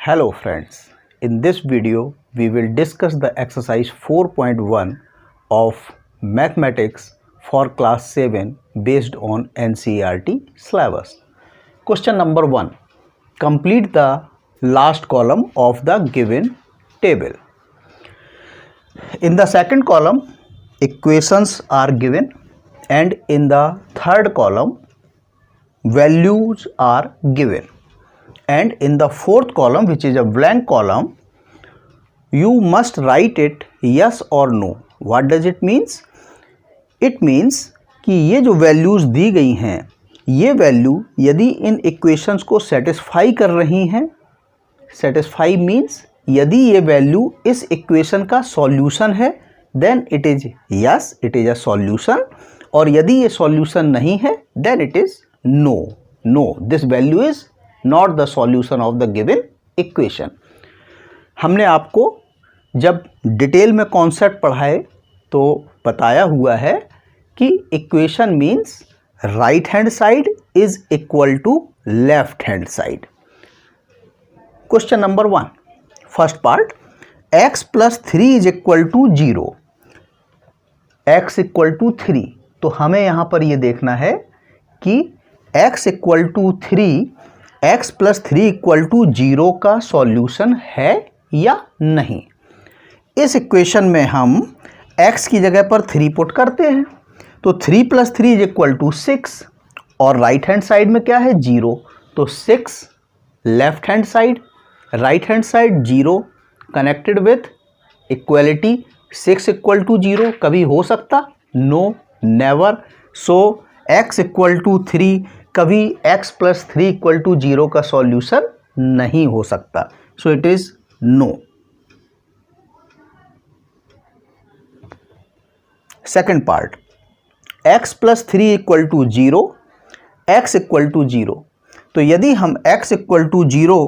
Hello friends, in this video we will discuss the exercise 4.1 of mathematics for class 7 based on NCERT syllabus. Question number 1. Complete the last column of the given table. In the second column, equations are given, and in the third column, values are given. And in the fourth column, which is a blank column, you must write it yes or no. What does it means? It means कि ये जो values दी गई हैं, ये value यदि इन equations को satisfy कर रही हैं, सेटिस्फाई मीन्स यदि ये वैल्यू इस इक्वेशन का सॉल्यूशन है, then it is yes, it is a solution. और यदि ये सॉल्यूशन नहीं है, then it is no. No, this value is not the solution of the given equation. हमने आपको जब डिटेल में कॉन्सेप्ट पढ़ाए तो बताया हुआ है कि equation means right hand side is equal to left hand side. Question number 1, first part, x plus 3 is equal to 0. x equal to 3, तो हमें यहाँ पर ये देखना है कि x equal to 3, x plus 3 equal to 0 का सॉल्यूशन है या नहीं. इस इक्वेशन में हम x की जगह पर 3 पुट करते हैं, तो 3 प्लस 3 इज इक्वल टू 6, और राइट हैंड साइड में क्या है 0, तो 6 left hand side, right hand side 0 connected with equality. 6 equal to 0 कभी हो सकता? No, never. So x equal to 3 कभी x प्लस 3 इक्वल टू 0 का सॉल्यूशन नहीं हो सकता. So it is no. Second part, x plus 3 equal to 0, x equal to 0. तो यदि हम x इक्वल टू 0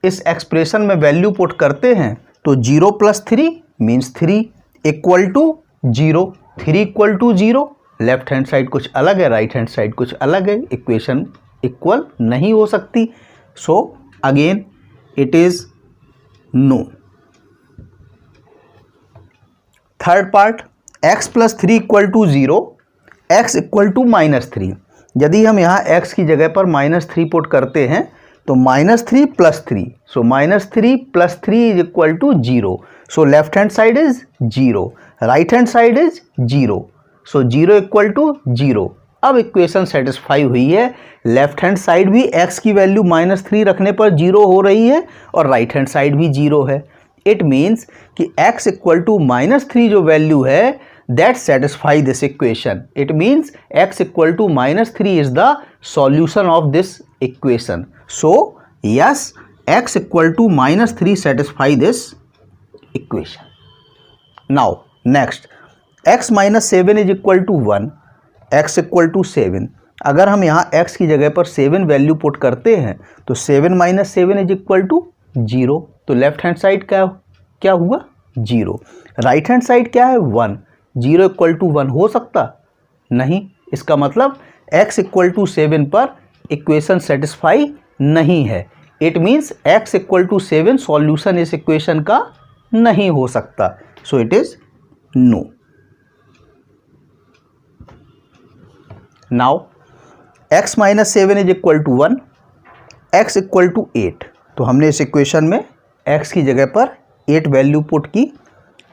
इस एक्सप्रेशन में वैल्यू पुट करते हैं, तो 0 plus 3 means 3 equal to 0. 3 equal to 0, left hand side कुछ अलग है, राइट हैंड साइड कुछ अलग है, इक्वेशन इक्वल नहीं हो सकती. So again it is no. Third part, x plus 3 equal to 0, x equal to minus 3. यदि हम यहाँ x की जगह पर -3 पुट करते हैं, तो -3 plus 3, so -3 plus 3 is equal to 0. So left hand side is 0, right hand side is 0. So 0 equal to 0. अब इक्वेशन सेटिस्फाई हुई है. लेफ्ट हैंड साइड भी x की वैल्यू -3 रखने पर 0 हो रही है, और राइट हैंड साइड भी 0 है. इट मीन्स कि x इक्वल टू -3 जो वैल्यू है, that satisfy this equation. It means x equal to -3 is the solution of this equation. So yes, x equal to -3 satisfy this equation. Now next, x minus 7 is equal to 1, x equal to 7. अगर हम यहाँ x की जगह पर 7 value put करते हैं, तो 7 minus 7 is equal to 0. तो लेफ्ट हैंड साइड क्या हुआ 0, राइट हैंड साइड क्या है 1. 0 इक्वल टू 1 हो सकता नहीं. इसका मतलब x इक्वल टू 7 पर इक्वेशन सेटिस्फाई नहीं है. It means x equal to 7 solution इस इक्वेशन का नहीं हो सकता. So it is no. Now x minus 7 is equal to 1, x equal to 8. तो हमने इस इक्वेशन में x की जगह पर 8 वैल्यू पुट की.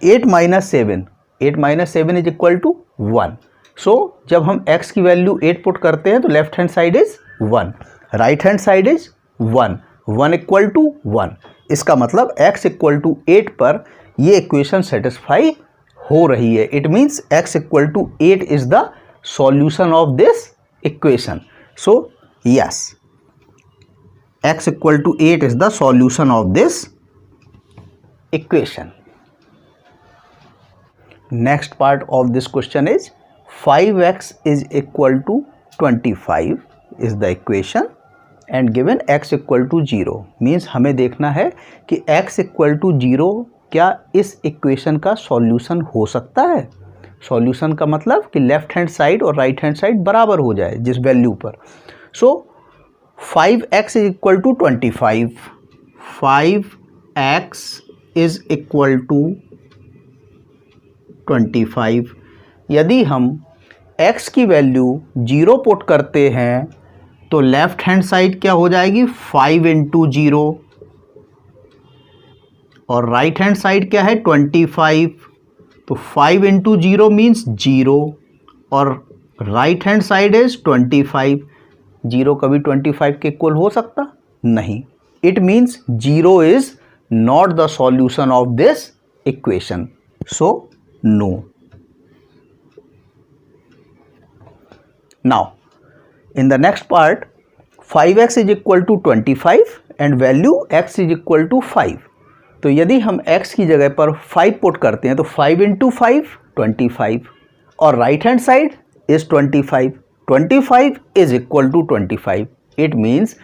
8 माइनस 7 इज इक्वल टू 1. सो जब हम x की वैल्यू 8 पुट करते हैं, तो left hand side is 1, right hand side is 1. 1 equal to 1. इसका मतलब x इक्वल टू 8 पर ये इक्वेशन सेटिस्फाई हो रही है. It means x equal to 8 is the solution of this equation. So yes, x equal to 8 is the solution of this equation. Next part of this question is 5x is equal to 25 is the equation, and given x equal to 0 means हमें देखना है कि x equal to 0 क्या इस equation का solution हो सकता है. सॉल्यूशन का मतलब कि लेफ्ट हैंड साइड और राइट हैंड साइड बराबर हो जाए जिस वैल्यू पर. So 5x is equal to 25. 5x is equal to 25। यदि हम x की वैल्यू 0 पुट करते हैं तो लेफ्ट हैंड साइड क्या हो जाएगी 5 इंटू 0 और राइट हैंड साइड क्या है 25। तो 5 इंटू 0 मीन्स 0 और राइट हैंड साइड इज 25। 0 कभी 25 के इक्वल हो सकता नहीं। It means 0 is not the solution of this equation, so no. Now, in the next part, 5x is equal to 25 and value x is equal to 5. तो यदि हम x की जगह पर 5 पुट करते हैं तो 5 इंटू 5 25 और right hand side is 25। 25 is equal to 25। It means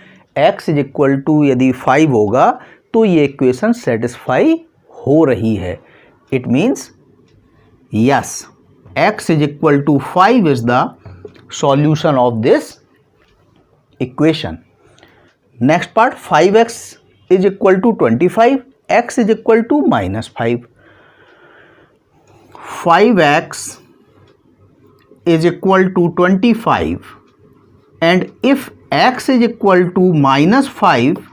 x is equal to यदि 5 होगा तो ये इक्वेशन सेटिस्फाई हो रही है। It means yes, x is equal to 5 is the solution of this equation. Next part, 5x is equal to 25, x is equal to minus 5. 5x is equal to 25 and if x is equal to minus 5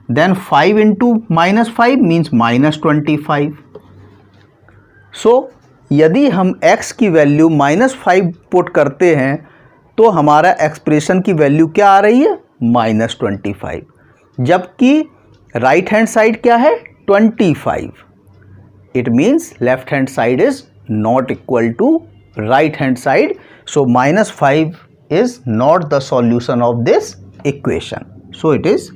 then 5 into minus 5 means minus 25. So यदि हम x की value -5 put करते हैं तो हमारा expression की value क्या आ रही है -25, जबकि राइट हैंड साइड क्या है 25। It means left hand side is not equal to right hand side, so -5 is not the solution of this equation, so it is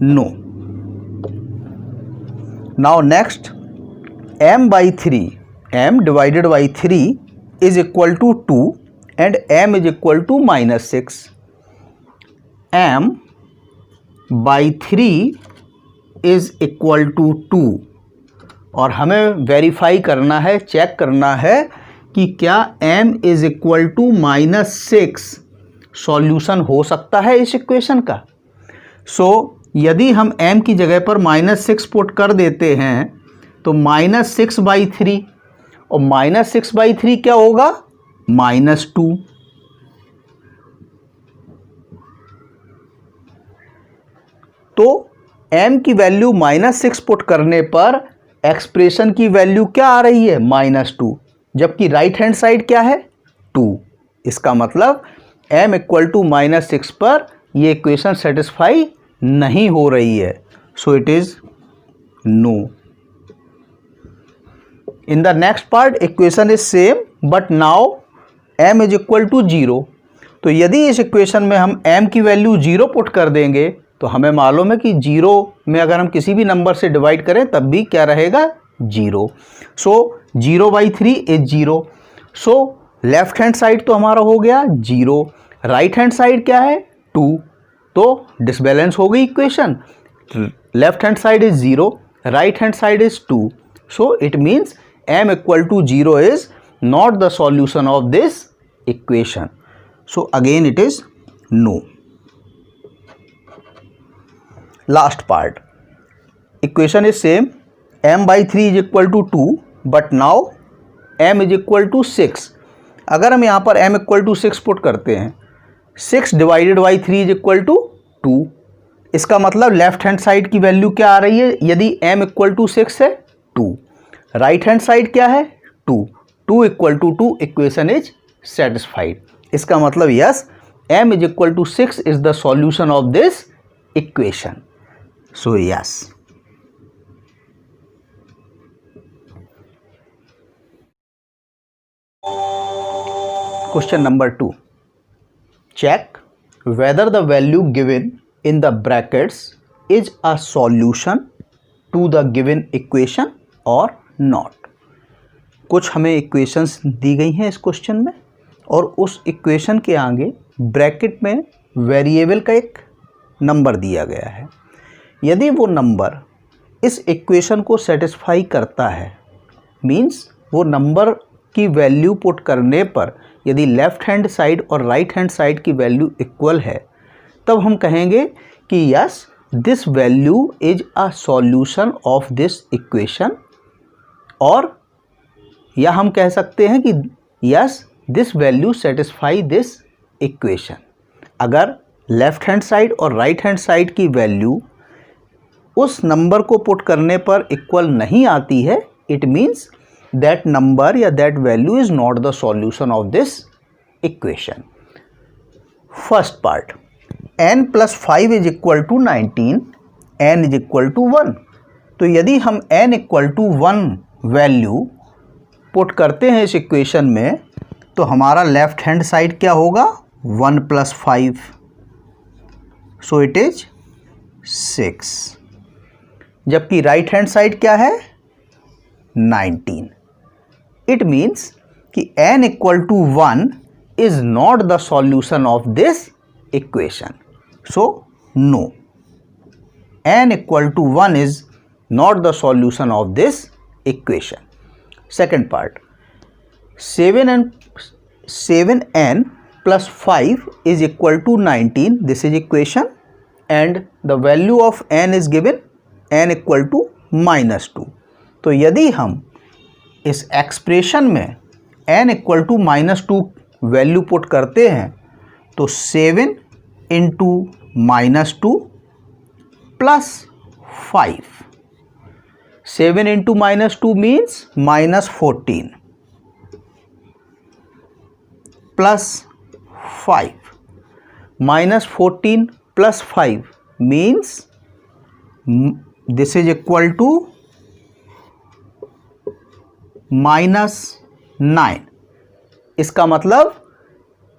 no. Now next, m by 3, m divided by 3 is equal to 2 and m is equal to -6. m by 3 is equal to 2 और हमें verify करना है, check करना है कि क्या m is equal to -6 solution हो सकता है इस इक्वेशन का। सो यदि हम m की जगह पर -6 पुट कर देते हैं तो -6/3 और -6/3 क्या होगा -2। तो m की वैल्यू -6 पुट करने पर एक्सप्रेशन की वैल्यू क्या आ रही है -2, जबकि राइट हैंड साइड क्या है 2। इसका मतलब m इक्वल टू -6 पर ये इक्वेशन सेटिस्फाई नहीं हो रही है, so it is no. In the next part, equation is same, but now m is equal to 0. तो यदि इस इक्वेशन में हम m की वैल्यू 0 पुट कर देंगे तो हमें मालूम है कि 0 में अगर हम किसी भी नंबर से डिवाइड करें तब भी क्या रहेगा 0। सो 0/3 is 0। So left hand side तो हमारा हो गया 0, राइट हैंड साइड क्या है 2, तो डिसबैलेंस हो गई equation. Left hand side is 0, right hand side is 2, so it means m equal to 0 is not the solution of this equation, so again it is no. Last part, equation is same, m by 3 is equal to 2 but now m is equal to 6। अगर हम यहाँ पर m equal to 6 put करते हैं, 6 divided by 3 is equal to 2। इसका मतलब left hand side की value क्या आ रही है यदि m equal to 6 है 2, राइट हैंड साइड क्या है 2, 2 equal to 2, equation is satisfied. इसका मतलब yes, m is equal to 6 is the solution of this equation, so yes. Question number 2, check whether the value given in the brackets is a solution to the given equation or not। कुछ हमें equations दी गई हैं इस question में और उस equation के आगे ब्रैकेट में वेरिएबल का एक नंबर दिया गया है। यदि वो नंबर इस इक्वेशन को सेटिस्फाई करता है, मीन्स वो नंबर की वैल्यू पुट करने पर यदि लेफ़्ट हैंड साइड और राइट हैंड साइड की वैल्यू इक्वल है, तब हम कहेंगे कि yes this value is a solution of this equation, और या हम कह सकते हैं कि yes this value satisfy this equation. अगर लेफ्ट हैंड साइड और राइट हैंड साइड की वैल्यू उस नंबर को पुट करने पर इक्वल नहीं आती है, इट मीन्स दैट नंबर या that value is not the solution of this equation. First part, n + 5 is equal to 19, n is equal to 1। तो यदि हम n equal to 1 value put करते हैं इस इक्वेशन में, तो हमारा लेफ्ट हैंड साइड क्या होगा, 1 + 5, सो इट इज 6। जबकि राइट हैंड साइड क्या है, 19। इट मीन्स कि n equal to 1 is not the solution of this equation. So no, n equal to 1 is not the solution of this equation. Second part, 7n plus 5 is equal to 19. This is equation, and the value of n is given, n equal to -2. तो यदि हम इस expression में n equal to -2 value put करते हैं, तो 7 into -2 plus 5, 7 into -2 means -14 plus 5, -14 plus 5 means this is equal to -9। इसका मतलब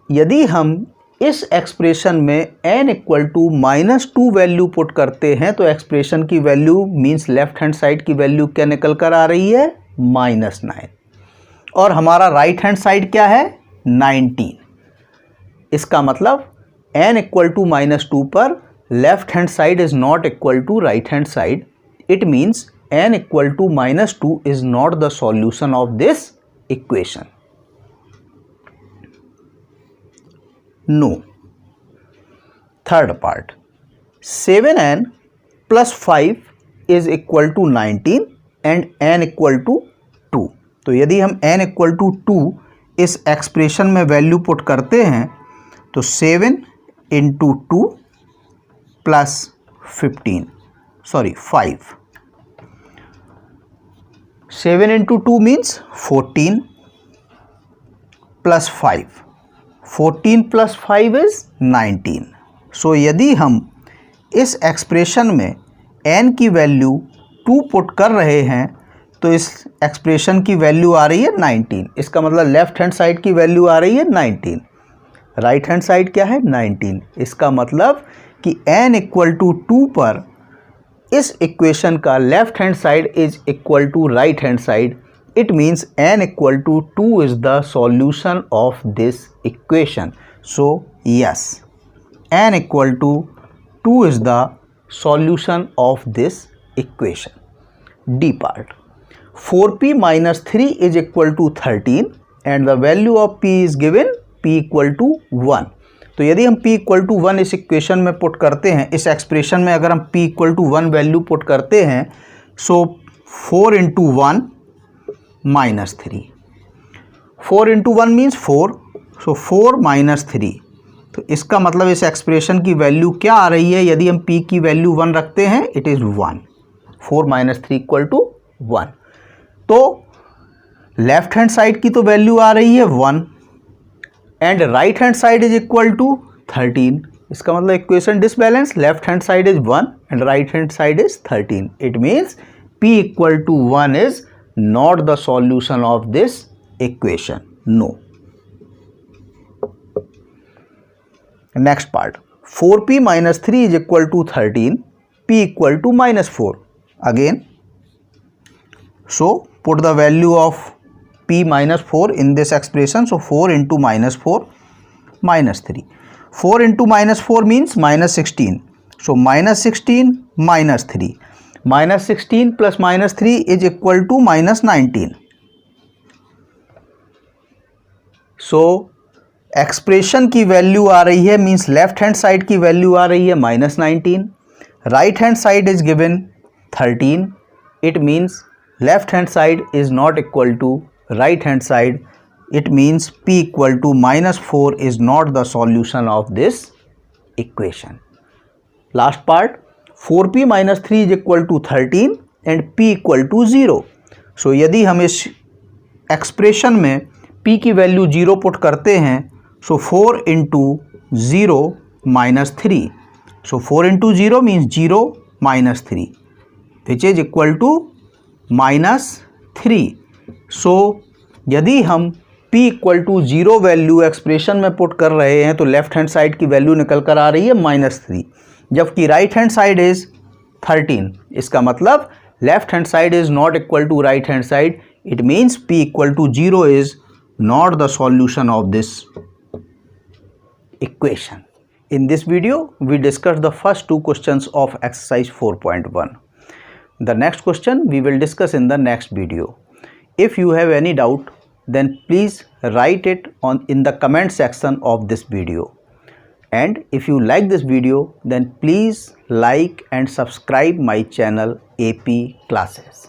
यदि हम इस एक्सप्रेशन में n equal to -2 value put करते हैं, तो एक्सप्रेशन की value means left hand side की वैल्यू क्या निकल कर आ रही है, -9, और हमारा राइट हैंड साइड क्या है, 19। इसका मतलब n इक्वल टू -2 पर left hand side is not equal to right hand side. It means n equal to -2 is not the solution of this equation. No. Third part, 7n plus 5 is equal to 19 and n equal to 2. तो यदि हम n equal to 2 इस expression में value put करते हैं, तो 7 into 2 plus 5, 7 into 2 means 14 plus 5, 14 plus 5 is 19। सो यदि हम इस एक्सप्रेशन में n की वैल्यू 2 पुट कर रहे हैं, तो इस एक्सप्रेशन की वैल्यू आ रही है 19। इसका मतलब लेफ्ट हैंड साइड की वैल्यू आ रही है 19, राइट हैंड साइड क्या है, 19। इसका मतलब कि n इक्वल टू 2 पर इस इक्वेशन का left hand side is equal to right hand side. It means n equal to 2 is the solution of this equation. So yes, n equal to 2 is the solution of this equation. D part, 4p minus 3 is equal to 13 and the value of p is given, p equal to 1. तो यदि हम p equal to 1 इस equation में put करते हैं, इस expression में अगर हम p equal to 1 value put करते हैं, सो 4 इंटू 1 -3, 4 इंटू 1 मीन्स 4, सो 4 -3। तो इसका मतलब इस एक्सप्रेशन की वैल्यू क्या आ रही है, यदि हम p की वैल्यू 1 रखते हैं, इट इज़ 1, 4 - 3 इक्वल टू 1। तो लेफ्ट हैंड साइड की तो वैल्यू आ रही है 1 and right hand side is equal to 13। इसका मतलब equation disbalance, left hand side is 1 and right hand side is 13। It means p equal to 1 is not the solution of this equation. No. Next part, 4p minus 3 is equal to 13, p equal to -4 again. So put the value of p -4 in this expression. So 4 into -4 -3, 4 into -4 means -16. So -16 -3, -16 plus -3 is equal to -19. So expression की value आ रही है, means left hand side की value आ रही है -19, right hand side is given 13, it means left hand side is not equal to right hand side, it means p equal to -4 is not the solution of this equation. Last part, 4p minus 3 is equal to 13 and p equal to 0. So यदि हम इस expression में p की value 0 put करते हैं, so 4 into 0 minus 3. So 4 into 0 means 0 minus 3, which is equal to -3. So यदि हम p equal to 0 value expression में पुट कर रहे हैं तो लेफ्ट हैंड साइड की वैल्यू निकल कर आ रही है -3, जबकि राइट हैंड साइड इज 13. इसका मतलब left hand side is not equal to right hand side. It means p equal to 0 is not the solution of this equation. In this video, we discussed the first two questions of exercise 4.1. The next question we will discuss in the next video. If you have any doubt, then please write it in the comment section of this video. And if you like this video, then please like and subscribe my channel AP Classes.